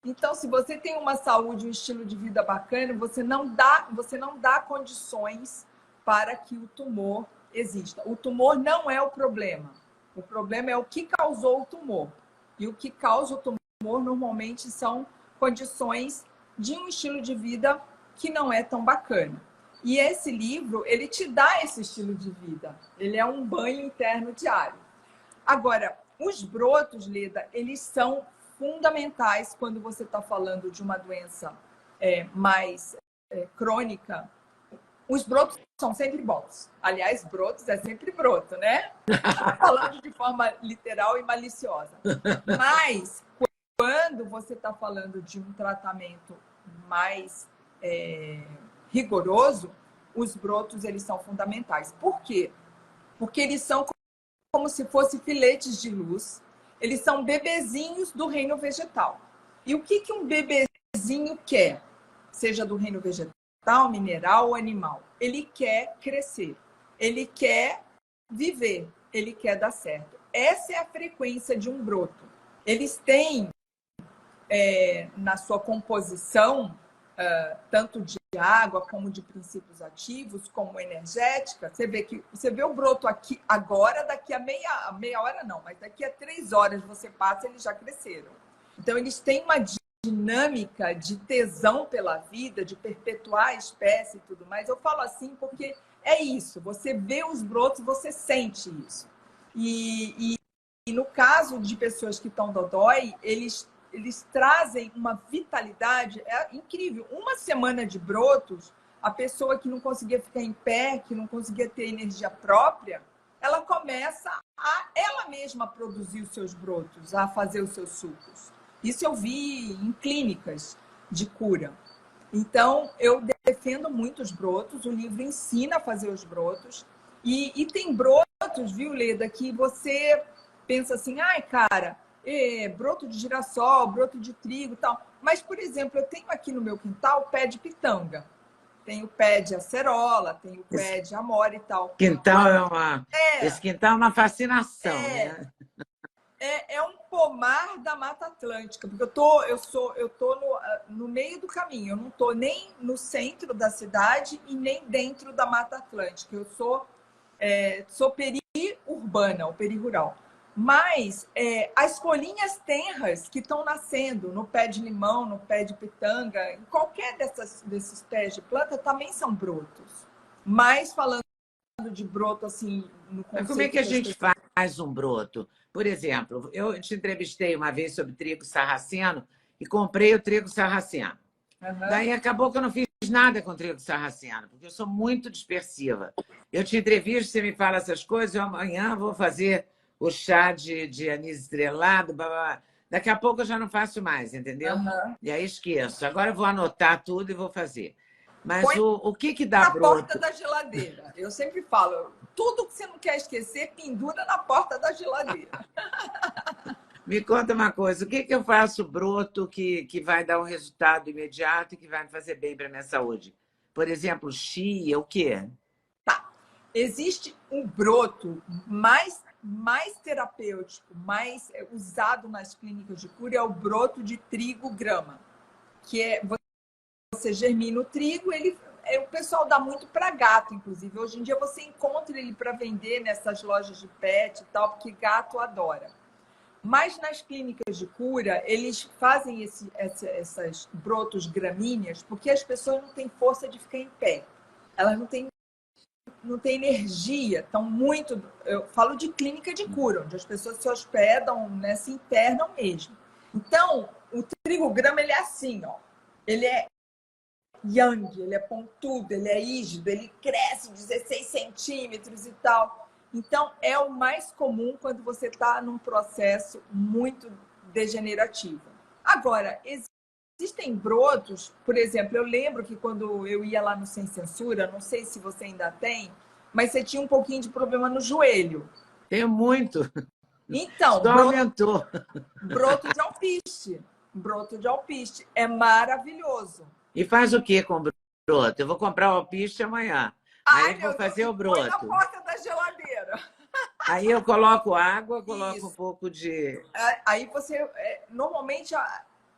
Então, se você tem uma saúde, um estilo de vida bacana, você não dá condições para que o tumor exista. O tumor não é o problema. O problema é o que causou o tumor. E o que causa o tumor normalmente são condições de um estilo de vida que não é tão bacana. E esse livro, ele te dá esse estilo de vida. Ele é um banho interno diário. Agora, os brotos, Leda, eles são fundamentais quando você está falando de uma doença mais crônica. Os brotos são sempre bons. Aliás, brotos é sempre broto, né? Falando de forma literal e maliciosa. Mas, quando você está falando de um tratamento mais rigoroso, os brotos eles são fundamentais. Por quê? Porque eles são como se fossem filetes de luz. Eles são bebezinhos do reino vegetal. E o que um bebezinho quer? Seja do reino vegetal, mineral ou animal. Ele quer crescer. Ele quer viver. Ele quer dar certo. Essa é a frequência de um broto. Eles têm, na sua composição, tanto de água como de princípios ativos, como energética. Você vê o broto aqui agora, daqui a meia hora não, mas daqui a 3 horas você passa, eles já cresceram. Então, eles têm uma dinâmica de tesão pela vida, de perpetuar a espécie e tudo mais. Eu falo assim porque é isso, você vê os brotos, você sente isso. E no caso de pessoas que estão dodói, eles trazem uma vitalidade incrível. Uma semana de brotos, a pessoa que não conseguia ficar em pé, que não conseguia ter energia própria, ela começa a ela mesma produzir os seus brotos, a fazer os seus sucos. Isso eu vi em clínicas de cura. Então, eu defendo muito os brotos, o livro ensina a fazer os brotos. E tem brotos, viu, Leda, que você pensa assim, ai, cara, broto de girassol, broto de trigo e tal. Mas, por exemplo, eu tenho aqui no meu quintal pé de pitanga. Tenho pé de acerola, tenho pé de amora e tal. Esse quintal é uma fascinação, né? É um pomar da Mata Atlântica, porque eu tô no meio do caminho. Eu não estou nem no centro da cidade e nem dentro da Mata Atlântica. Eu sou periurbana, ou perirural. Mas as folhinhas tenras que estão nascendo no pé de limão, no pé de pitanga, em qualquer desses pés de planta, também são brotos. Mas falando de broto, assim, no conceito... Mas como é que a gente faz um broto? Por exemplo, eu te entrevistei uma vez sobre trigo sarraceno e comprei o trigo sarraceno. Uhum. Daí acabou que eu não fiz nada com trigo sarraceno, porque eu sou muito dispersiva. Eu te entrevisto, você me fala essas coisas, eu amanhã vou fazer o chá de anis estrelado, blá, blá, blá. Daqui a pouco eu já não faço mais, entendeu? Uhum. E aí esqueço. Agora eu vou anotar tudo e vou fazer. Mas o que dá broto? Na porta da geladeira. Eu sempre falo, tudo que você não quer esquecer, pendura na porta da geladeira. Me conta uma coisa, o que eu faço broto que vai dar um resultado imediato e que vai me fazer bem para a minha saúde? Por exemplo, chia, o quê? Tá. Existe um broto mais terapêutico, mais usado nas clínicas de cura, é o broto de trigo grama, que é você germina o trigo, o pessoal dá muito para gato, inclusive. Hoje em dia você encontra ele para vender nessas lojas de pet e tal, porque gato adora. Mas nas clínicas de cura, eles fazem essas brotos gramíneas porque as pessoas não têm força de ficar em pé. Elas não têm energia, estão muito... Eu falo de clínica de cura, onde as pessoas se hospedam, né, se internam mesmo. Então, o trigo grama, ele é assim, ó. Ele é yang, ele é pontudo, ele é rígido, ele cresce 16 centímetros e tal. Então, é o mais comum quando você está num processo muito degenerativo. Agora, existem brotos, por exemplo, eu lembro que quando eu ia lá no Sem Censura, não sei se você ainda tem, mas você tinha um pouquinho de problema no joelho. Tenho muito. Então, só aumentou. Broto de alpiste. Broto de alpiste. É maravilhoso. E faz o que com broto? Eu vou comprar o alpiste amanhã. Aí eu vou fazer o broto. Põe na porta da geladeira. Aí eu coloco água, coloco um pouco de... Aí você... Normalmente,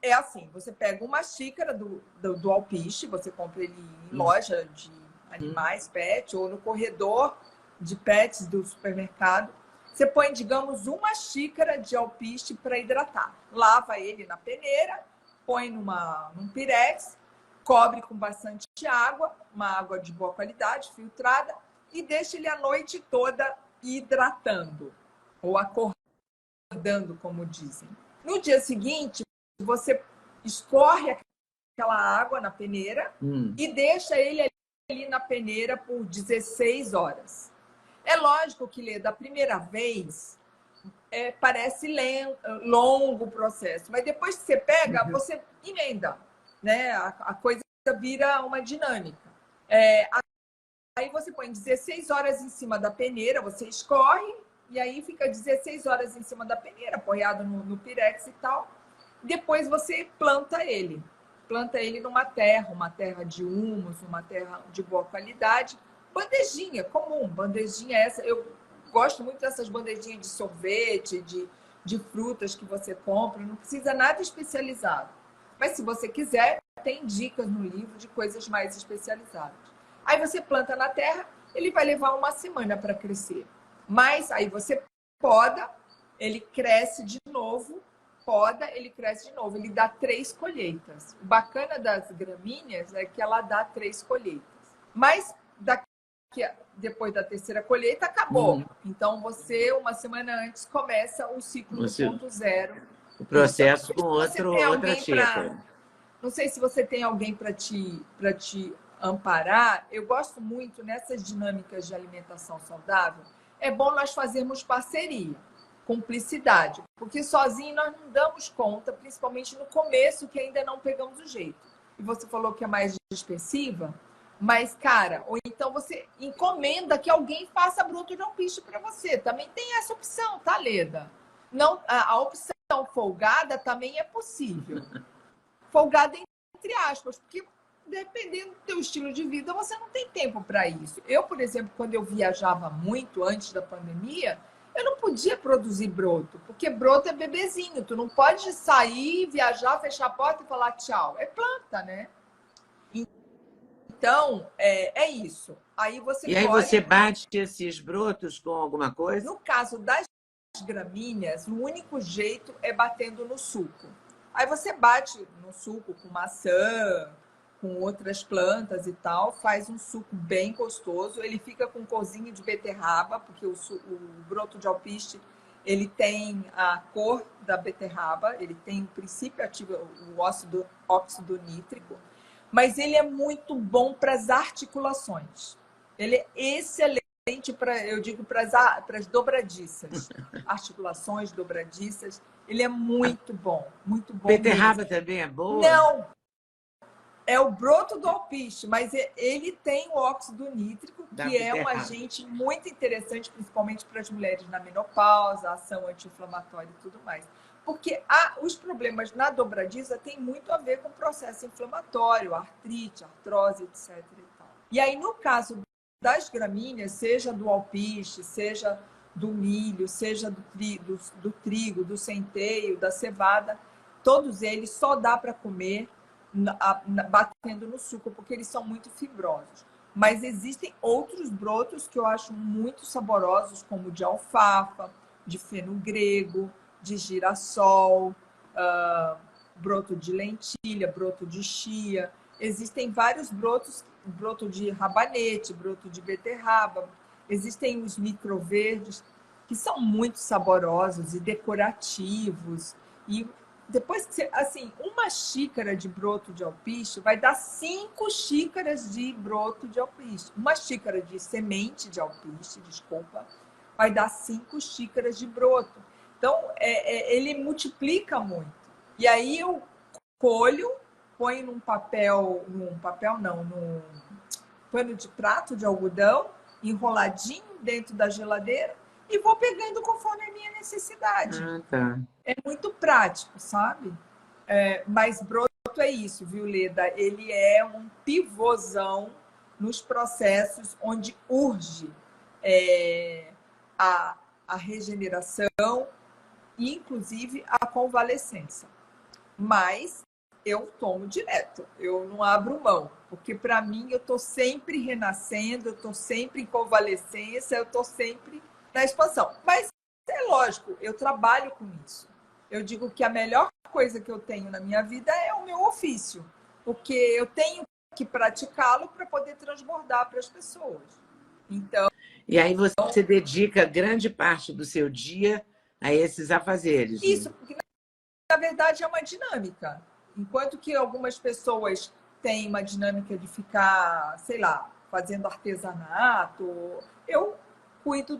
É assim, você pega uma xícara do alpiste, você compra ele em loja de animais, pet, ou no corredor de pets do supermercado. Você põe, digamos, uma xícara de alpiste para hidratar. Lava ele na peneira, põe num pirex, cobre com bastante água, uma água de boa qualidade, filtrada, e deixa ele a noite toda hidratando, ou acordando, como dizem. No dia seguinte, você escorre aquela água na peneira e deixa ele ali na peneira por 16 horas. É lógico que, Lê, da primeira vez, parece longo o processo, mas depois que você pega, você emenda, né? A coisa vira uma dinâmica. Aí você põe 16 horas em cima da peneira, você escorre, e aí fica 16 horas em cima da peneira, apoiado no pirex e tal. Depois você planta ele. Planta ele numa terra, uma terra de humus, uma terra de boa qualidade. Bandejinha comum, bandejinha essa. Eu gosto muito dessas bandejinhas de sorvete, de frutas que você compra. Não precisa nada especializado. Mas se você quiser, tem dicas no livro de coisas mais especializadas. Aí você planta na terra, ele vai levar uma semana para crescer. Mas aí você poda, ele cresce de novo, ele cresce de novo. Ele dá 3 colheitas. O bacana das gramíneas é que ela dá 3 colheitas. Mas depois da terceira colheita, acabou. Então, você, uma semana antes, começa o ciclo do ponto zero. O processo com outra xícara. Não sei se você tem alguém para te amparar. Eu gosto muito, nessas dinâmicas de alimentação saudável, é bom nós fazermos parceria, cumplicidade, porque sozinho nós não damos conta, principalmente no começo, que ainda não pegamos o jeito. E você falou que é mais dispersiva, mas, cara, ou então você encomenda que alguém faça broto de alpiste para você. Também tem essa opção, tá, Leda? Não, a opção folgada também é possível. Folgada entre aspas, porque dependendo do teu estilo de vida, você não tem tempo para isso. Eu, por exemplo, quando eu viajava muito antes da pandemia, eu não podia produzir broto, porque broto é bebezinho. Tu não pode sair, viajar, fechar a porta e falar tchau. É planta, né? Então, é isso. Aí você você bate esses brotos com alguma coisa? No caso das gramíneas, o único jeito é batendo no suco. Aí você bate no suco com maçã, com outras plantas e tal, faz um suco bem gostoso. Ele fica com corzinho de beterraba, porque o broto de alpiste, ele tem a cor da beterraba, ele tem o princípio ativo, o óxido nítrico, mas ele é muito bom para as articulações. Ele é excelente para as dobradiças, articulações dobradiças. Ele é muito bom, muito bom. Beterraba também é boa? Não, é o broto do alpiste, mas ele tem o óxido nítrico, que é um agente muito interessante, principalmente para as mulheres na menopausa, ação anti-inflamatória e tudo mais. Porque os problemas na dobradiça têm muito a ver com o processo inflamatório, artrite, artrose, etc. E aí, no caso das gramíneas, seja do alpiste, seja do milho, seja do trigo, do centeio, da cevada, todos eles só dá para comer batendo no suco, porque eles são muito fibrosos. Mas existem outros brotos que eu acho muito saborosos, como o de alfafa, de feno-grego, de girassol, broto de lentilha, broto de chia. Existem vários brotos, broto de rabanete, broto de beterraba. Existem os microverdes, que são muito saborosos e decorativos. E depois que você, assim, uma xícara de broto de alpiste vai dar 5 xícaras de broto de alpiste. Uma xícara de semente de alpiste, desculpa, vai dar 5 xícaras de broto. Então, ele multiplica muito. E aí eu colho, ponho num pano de prato de algodão, enroladinho dentro da geladeira, e vou pegando conforme a minha necessidade. Tá. É muito prático, sabe? Mas broto é isso, viu, Leda? Ele é um pivôzão nos processos onde urge a regeneração e, inclusive, a convalescença. mas eu tomo direto, eu não abro mão, porque para mim eu estou sempre renascendo, eu estou sempre em convalescência, eu estou sempre na expansão. Mas é lógico, eu trabalho com isso. Eu digo que a melhor coisa que eu tenho na minha vida é o meu ofício, porque eu tenho que praticá-lo para poder transbordar para as pessoas. Então, e aí você dedica grande parte do seu dia a esses afazeres. Isso, porque na verdade é uma dinâmica. Enquanto que algumas pessoas têm uma dinâmica de ficar, sei lá, fazendo artesanato, eu cuido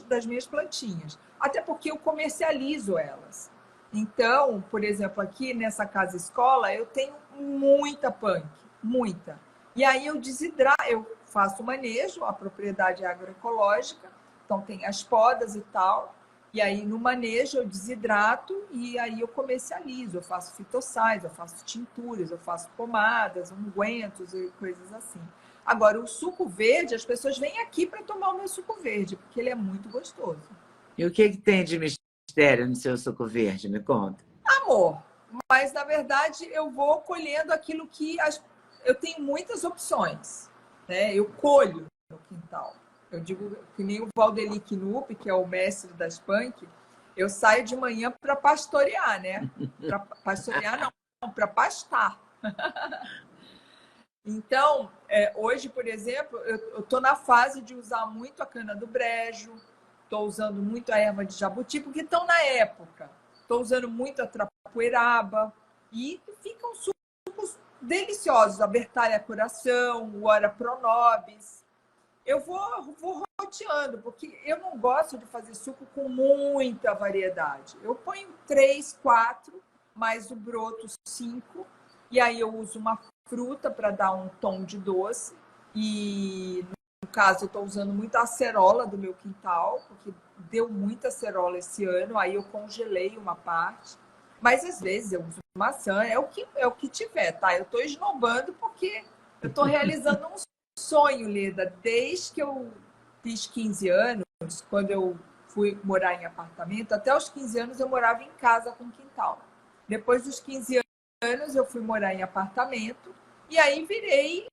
das minhas plantinhas. Até porque eu comercializo elas. Então, por exemplo, aqui nessa casa-escola, eu tenho muita punk, muita. E aí eu faço o manejo, a propriedade é agroecológica, então tem as podas e tal. E aí, no manejo, eu desidrato e aí eu comercializo. Eu faço fitossais, eu faço tinturas, eu faço pomadas, ungüentos e coisas assim. Agora, o suco verde, as pessoas vêm aqui para tomar o meu suco verde, porque ele é muito gostoso. E o que tem de mistério no seu suco verde? Me conta. Amor, mas na verdade eu vou colhendo aquilo que... Eu tenho muitas opções, né? Eu colho no quintal. Eu digo que nem o Valdeli Knupp, que é o mestre das punk, eu saio de manhã para pastorear, né? Para pastorear não, para pastar. Então, hoje, por exemplo, eu estou na fase de usar muito a cana do brejo, estou usando muito a erva de jabuti, porque estão na época. Estou usando muito a trapoeraba e ficam sucos deliciosos. A Bertalha Coração, o Ora Pronobis. Eu vou roteando, porque eu não gosto de fazer suco com muita variedade. Eu ponho 3, 4, mais o broto 5, e aí eu uso uma fruta para dar um tom de doce. E, no caso, eu estou usando muita acerola do meu quintal, porque deu muita acerola esse ano, aí eu congelei uma parte. Mas, às vezes, eu uso maçã, é o que tiver, tá? Eu estou esnobando porque eu estou realizando um sonho, Leda, desde que eu fiz 15 anos, quando eu fui morar em apartamento, até os 15 anos eu morava em casa com quintal. Depois dos 15 anos eu fui morar em apartamento e aí virei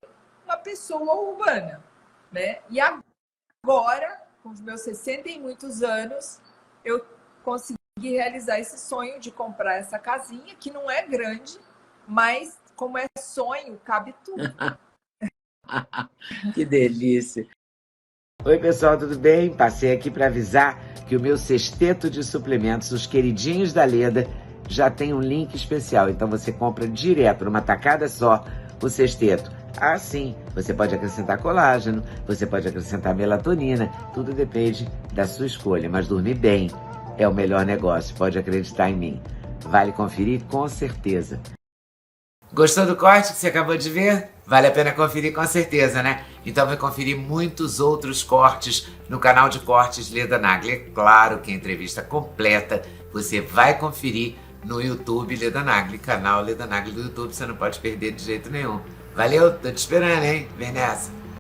uma pessoa urbana, né? E agora, com os meus 60 e muitos anos, eu consegui realizar esse sonho de comprar essa casinha, que não é grande, mas como é sonho, cabe tudo. Que delícia! Oi, pessoal, tudo bem? Passei aqui para avisar que o meu sexteto de suplementos, os queridinhos da Leda, já tem um link especial. Então você compra direto, numa tacada só, o sexteto. Ah, sim, você pode acrescentar colágeno, você pode acrescentar melatonina, tudo depende da sua escolha. Mas dormir bem é o melhor negócio, pode acreditar em mim. Vale conferir com certeza. Gostou do corte que você acabou de ver? Vale a pena conferir com certeza, né? Então vai conferir muitos outros cortes no canal de cortes Leda Nagli. É claro que a entrevista completa você vai conferir no YouTube Leda Nagli, canal Leda Nagli do YouTube, você não pode perder de jeito nenhum. Valeu, tô te esperando, hein? Vem nessa!